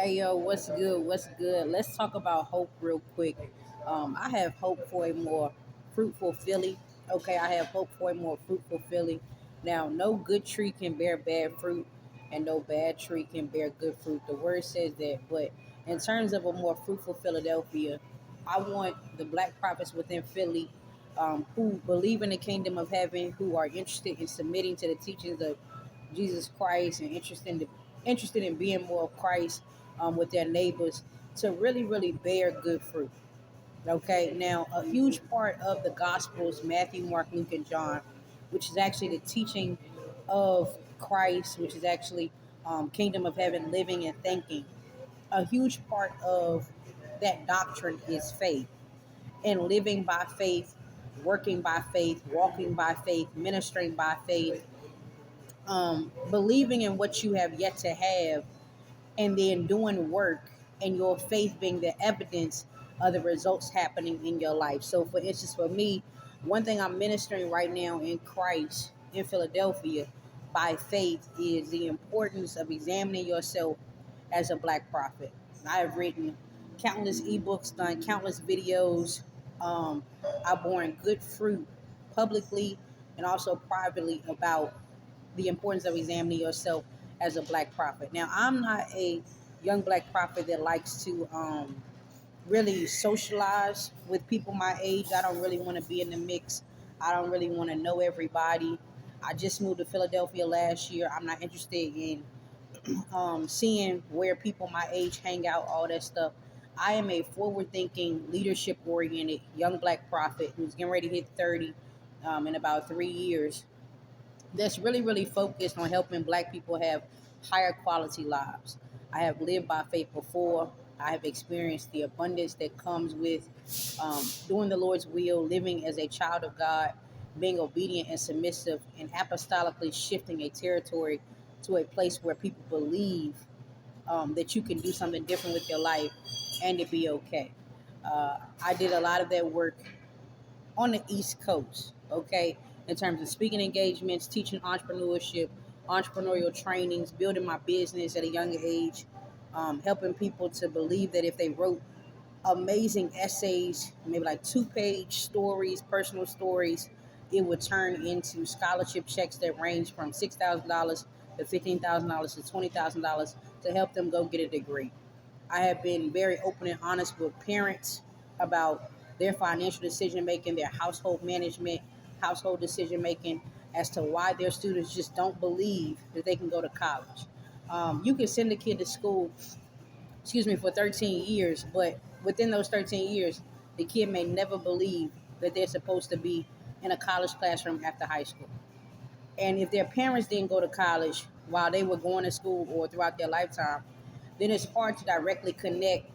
Hey yo, what's good? What's good? Let's talk about hope real quick. I have hope for a more fruitful Philly. Okay, I have hope for a more fruitful Philly. Now, no good tree can bear bad fruit, and no bad tree can bear good fruit. The word says that. But in terms of a more fruitful Philadelphia, I want the black prophets within Philly who believe in the kingdom of heaven, who are interested in submitting to the teachings of Jesus Christ and interested in being more of Christ with their neighbors to really bear good fruit. Okay, now a huge part of the Gospels, Matthew, Mark, Luke, and John, which is actually the teaching of Christ, which is actually kingdom of heaven living and thinking. A huge part of that doctrine is faith and living by faith, working by faith, walking by faith, ministering by faith, believing in what you have yet to have, and then doing work and your faith being the evidence of the results happening in your life. So, for instance, for me, one thing I'm ministering right now in Christ in Philadelphia by faith is the importance of examining yourself as a black prophet. I have written countless ebooks, done countless videos. I've borne good fruit publicly and also privately about the importance of examining yourself as a black prophet. Now, I'm not a young black prophet that likes to really socialize with people my age. I don't really want to be in the mix. I don't really want to know everybody. I just moved to Philadelphia last year. I'm not interested in seeing where people my age hang out, all that stuff. I am a forward thinking, leadership oriented young black prophet who's getting ready to hit 30 in about 3 years, that's really focused on helping black people have higher quality lives. I have lived by faith before. I have experienced the abundance that comes with doing the Lord's will, living as a child of God, being obedient and submissive, and apostolically shifting a territory to a place where people believe that you can do something different with your life and it be okay. I did a lot of that work on the East Coast, okay, in terms of speaking engagements, teaching entrepreneurship, entrepreneurial trainings, building my business at a younger age, helping people to believe that if they wrote amazing essays, maybe like 2-page stories, personal stories, it would turn into scholarship checks that range from $6,000 to $15,000 to $20,000 to help them go get a degree. I have been very open and honest with parents about their financial decision making, their household management, household decision making, as to why their students just don't believe that they can go to college. You can send a kid to school, for 13 years, but within those 13 years, the kid may never believe that they're supposed to be in a college classroom after high school. And if their parents didn't go to college while they were going to school or throughout their lifetime, then it's hard to directly connect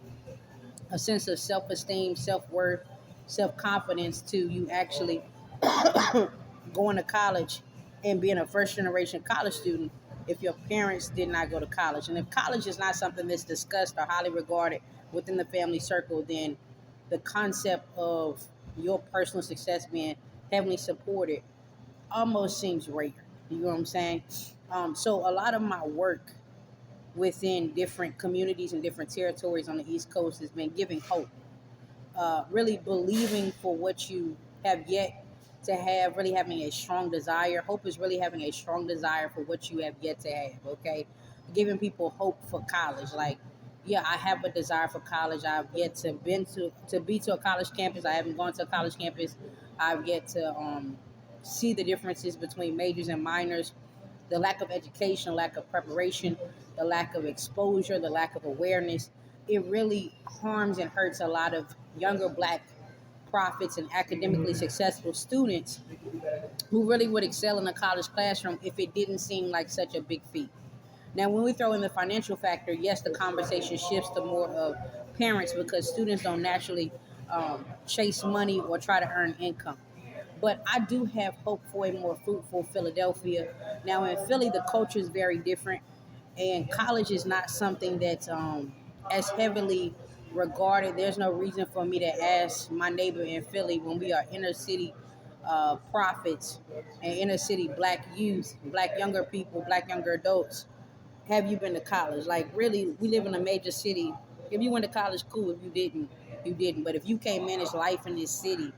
a sense of self esteem, self worth, self confidence to you actually going to college and being a first generation college student if your parents did not go to college. And if college is not something that's discussed or highly regarded within the family circle, then the concept of your personal success being heavily supported almost seems rare. You know what I'm saying? So a lot of my work within different communities and different territories on the East Coast has been giving hope, really believing for what you have yet to have, really having a strong desire. Hope is really having a strong desire for what you have yet to have, okay? Giving people hope for college. Like, yeah, I have a desire for college. I've yet to be to a college campus. I haven't gone to a college campus. I've yet to see the differences between majors and minors, the lack of education, lack of preparation, the lack of exposure, the lack of awareness. It really harms and hurts a lot of younger black prophets and academically successful students who really would excel in a college classroom if it didn't seem like such a big feat. Now, when we throw in the financial factor, yes, the conversation shifts to more of parents because students don't naturally chase money or try to earn income. But I do have hope for a more fruitful Philadelphia. Now, in Philly, the culture is very different, and college is not something that's as heavily regarded. There's no reason for me to ask my neighbor in Philly when we are inner city prophets and inner city black youth, black younger people, black younger adults. have you been to college? Like, really, we live in a major city. If you went to college, cool. If you didn't, you didn't. But if you can't manage life in this city,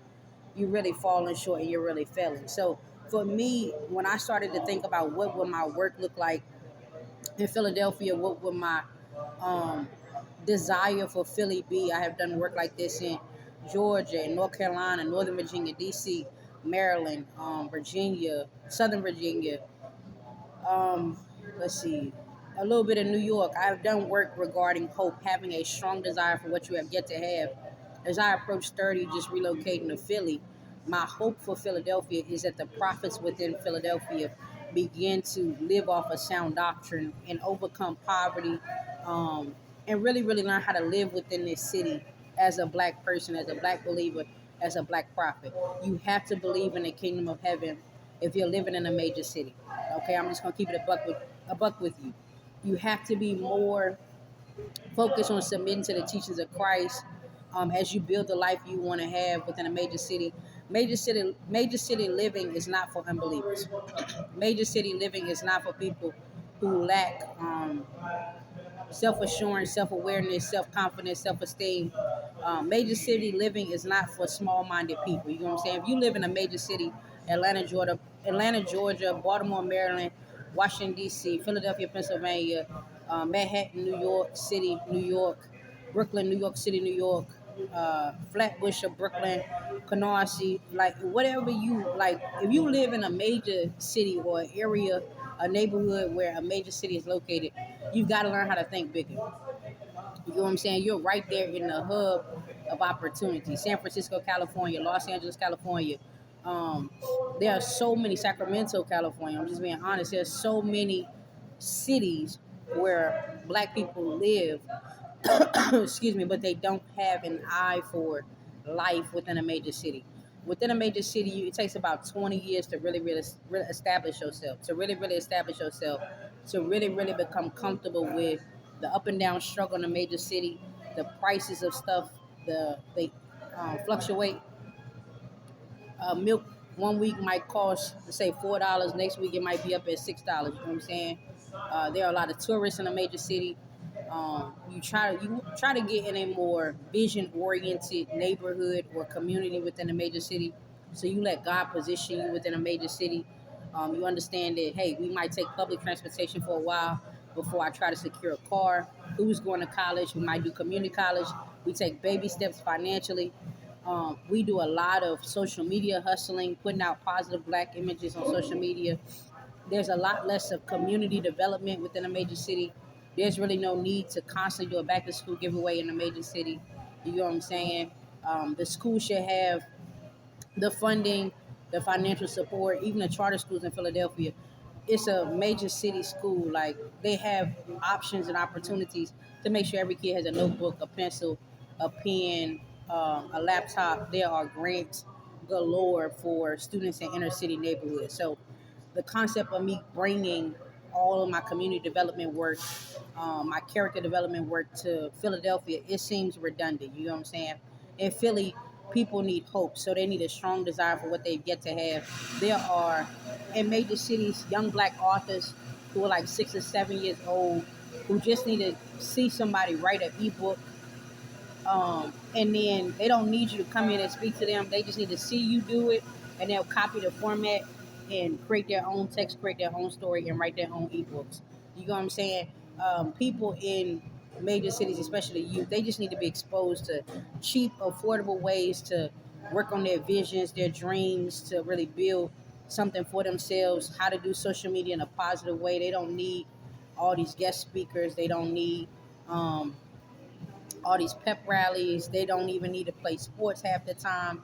you really falling short and you're really failing. So for me, when I started to think about what would my work look like in Philadelphia, what would my um, desire for Philly be? I have done work like this in Georgia, in North Carolina, Northern Virginia, DC, Maryland, Virginia, Southern Virginia, um, let's see, a little bit of New York. I've done work regarding hope, having a strong desire for what you have yet to have. As I approach 30, just relocating to Philly, my hope for Philadelphia is that the prophets within Philadelphia begin to live off a sound doctrine and overcome poverty, um, and really, really learn how to live within this city as a black person, as a black believer, as a black prophet. You have to believe in the kingdom of heaven if you're living in a major city. Okay, I'm just gonna keep it a buck with you. You have to be more focused on submitting to the teachings of Christ as you build the life you want to have within a major city. Major city living is not for unbelievers. Major city living is not for people who lack self-assurance, self-awareness, self-confidence, self-esteem. Major city living is not for small-minded people. You know what I'm saying? If you live in a major city, Atlanta, Georgia, Baltimore, Maryland, Washington D.C., Philadelphia, Pennsylvania, Manhattan, New York City, New York, Brooklyn, New York City, New York, Flatbush of Brooklyn, Canarsie, like whatever you like. If you live in a major city or area, a neighborhood where a major city is located, you've got to learn how to think bigger. You know what I'm saying? You're right there in the hub of opportunity. San Francisco, California, Los Angeles, California. Um, there are so many, Sacramento, California. I'm just being honest. There's so many cities where black people live, excuse me, but they don't have an eye for life within a major city. Within a major city, it takes about 20 years to really establish yourself, to really become comfortable with the up and down struggle in a major city, the prices of stuff, they fluctuate. Milk one week might cost, say, $4. Next week it might be up at $6. You know what I'm saying? There are a lot of tourists in a major city. You try to get in a more vision oriented neighborhood or community within a major city. So you let God position you within a major city. You understand that, hey, we might take public transportation for a while before I try to secure a car. Who's going to college? We might do community college. We take baby steps financially. We do a lot of social media hustling, putting out positive black images on social media. There's a lot less of community development within a major city. There's really no need to constantly do a back to school giveaway in a major city. You know what I'm saying? The school should have the funding, the financial support, even the charter schools in Philadelphia. It's a major city school. Like, they have options and opportunities to make sure every kid has a notebook, a pencil, a pen, a laptop. There are grants galore for students in inner city neighborhoods. So the concept of me bringing all of my community development work, my character development work to Philadelphia, it seems redundant. You know what I'm saying? In Philly, people need hope, so they need a strong desire for what they've yet to have. There are, in major cities, young black authors who are like 6 or 7 years old who just need to see somebody write an ebook, and then they don't need you to come in and speak to them. They just need to see you do it, and they'll copy the format and create their own text, create their own story, and write their own ebooks. You know what I'm saying? People in major cities, especially youth, they just need to be exposed to cheap, affordable ways to work on their visions, their dreams, to really build something for themselves. How to do social media in a positive way. They don't need all these guest speakers. They don't need um, all these pep rallies. They don't even need to play sports half the time.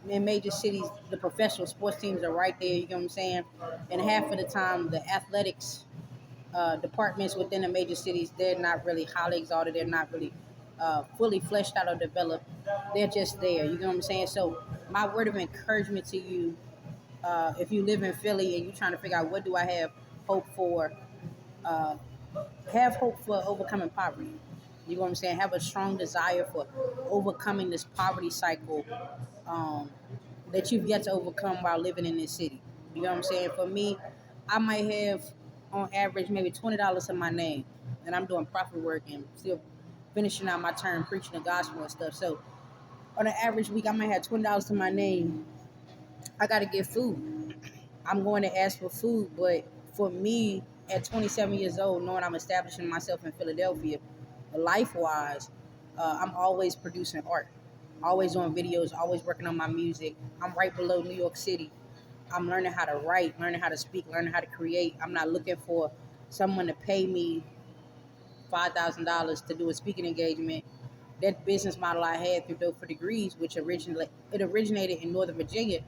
In major cities, the professional sports teams are right there. You know what I'm saying? And half of the time, the athletics departments within the major cities, they're not really highly exalted. They're not really fully fleshed out or developed. They're just there. You know what I'm saying? So my word of encouragement to you, if you live in Philly and you're trying to figure out what do I hope for, uh, have hope for overcoming poverty. You know what I'm saying? Have a strong desire for overcoming this poverty cycle, um, that you've yet to overcome while living in this city. You know what I'm saying? For me, I might have on average maybe $20 to my name, and I'm doing profit work and still finishing out my term preaching the gospel and stuff. So on an average week, I might have $20 to my name. I got to get food. I'm going to ask for food, but for me, at 27 years old, knowing I'm establishing myself in Philadelphia, life-wise, I'm always producing art, always on videos, always working on my music. I'm right below New York City. I'm learning how to write, learning how to speak, learning how to create. I'm not looking for someone to pay me $5,000 to do a speaking engagement. That business model I had through Dope for Degrees, which originated in Northern Virginia,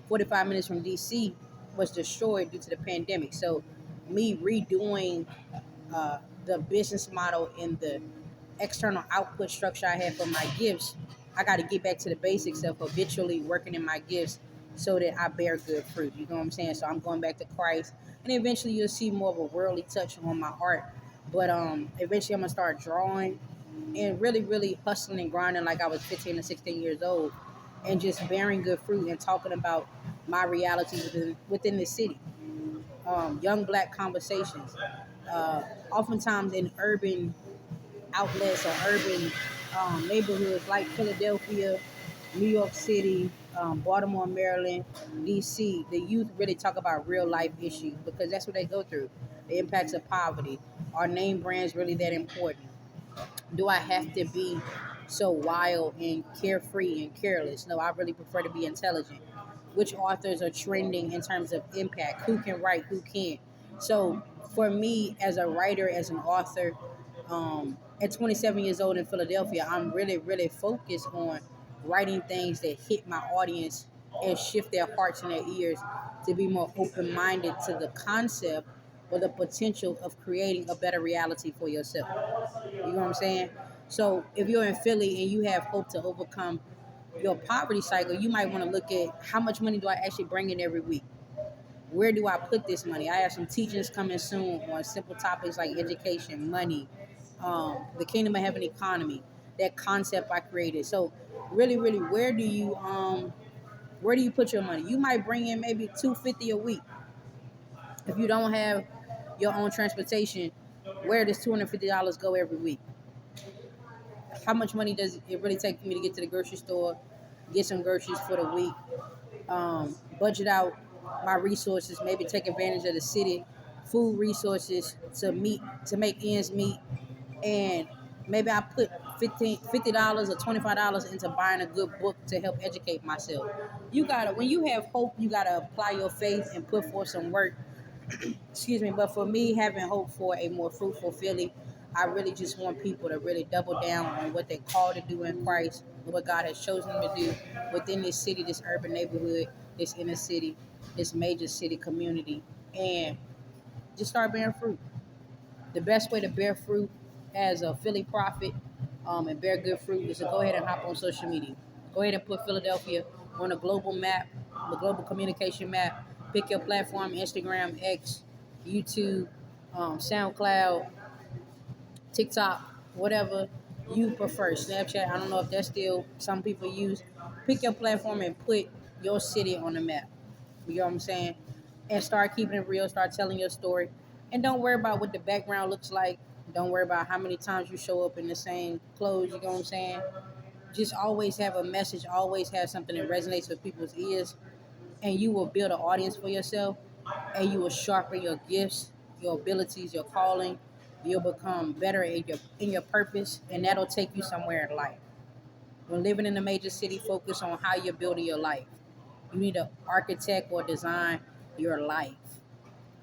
45 minutes from DC, was destroyed due to the pandemic. So me redoing the business model and the external output structure I had for my gifts, I got to get back to the basics of habitually working in my gifts so that I bear good fruit. You know what I'm saying? So I'm going back to Christ, and eventually you'll see more of a worldly touch on my art. But eventually I'm gonna start drawing and really, really hustling and grinding like I was 15 or 16 years old, and just bearing good fruit and talking about my reality within the city. Young black conversations. Oftentimes in urban outlets or urban neighborhoods like Philadelphia, New York City, Baltimore, Maryland, DC, the youth really talk about real life issues because that's what they go through. The impacts of poverty. Are name brands really that important? Do I have to be so wild and carefree and careless? No, I really prefer to be intelligent. Which authors are trending in terms of impact? Who can write? Who can't? So for me, as a writer, as an author, at 27 years old in Philadelphia, I'm really, really focused on writing things that hit my audience and shift their hearts and their ears to be more open-minded to the concept or the potential of creating a better reality for yourself. You know what I'm saying? So if you're in Philly and you have hope to overcome your poverty cycle, you might want to look at how much money do I actually bring in every week? Where do I put this money? I have some teachings coming soon on simple topics like education, money, the kingdom of heaven economy, that concept I created. So really, really, where do you put your money? You might bring in maybe $250 a week. If you don't have your own transportation, where does $250 go every week? How much money does it really take for me to get to the grocery store, get some groceries for the week, budget out my resources, maybe take advantage of the city food resources to make ends meet, and maybe I put $50 or $25 into buying a good book to help educate myself. When you have hope, you gotta apply your faith and put forth some work. Excuse me, but for me, having hope for a more fruitful Philly, I really just want people to really double down on what they call to do in Christ, and what God has chosen them to do within this city, this urban neighborhood, this inner city, this major city community, and just start bearing fruit. The best way to bear fruit as a Philly prophet, and bear good fruit is to go ahead and hop on social media. Go ahead and put Philadelphia on a global map, the global communication map. Pick your platform: Instagram, X, YouTube, SoundCloud, TikTok, whatever you prefer. Snapchat, I don't know if that's still some people use. Pick your platform and put your city on the map. You know what I'm saying? And start keeping it real, start telling your story. And don't worry about what the background looks like. Don't worry about how many times you show up in the same clothes, you know what I'm saying? Just always have a message, always have something that resonates with people's ears, and you will build an audience for yourself, and you will sharpen your gifts, your abilities, your calling. You'll become better in your purpose, and that'll take you somewhere in life. When living in a major city, focus on how you're building your life. You need to architect or design your life.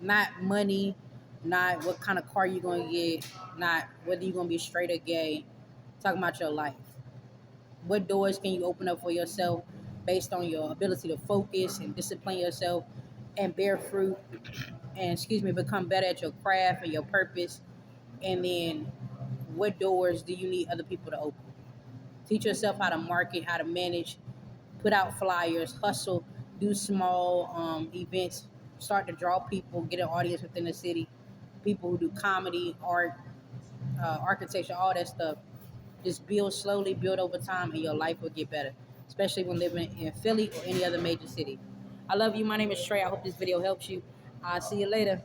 Not money, not what kind of car you're going to get, not whether you're going to be straight or gay. Talking about your life. What doors can you open up for yourself based on your ability to focus and discipline yourself and bear fruit and, become better at your craft and your purpose? And then what doors do you need other people to open? Teach yourself how to market, how to manage, put out flyers, hustle, do small events, start to draw people, get an audience within the city, people who do comedy, art, architecture, all that stuff. Just build slowly, build over time, and your life will get better, especially when living in Philly or any other major city. I love you. My name is Trey. I hope this video helps you. I'll see you later.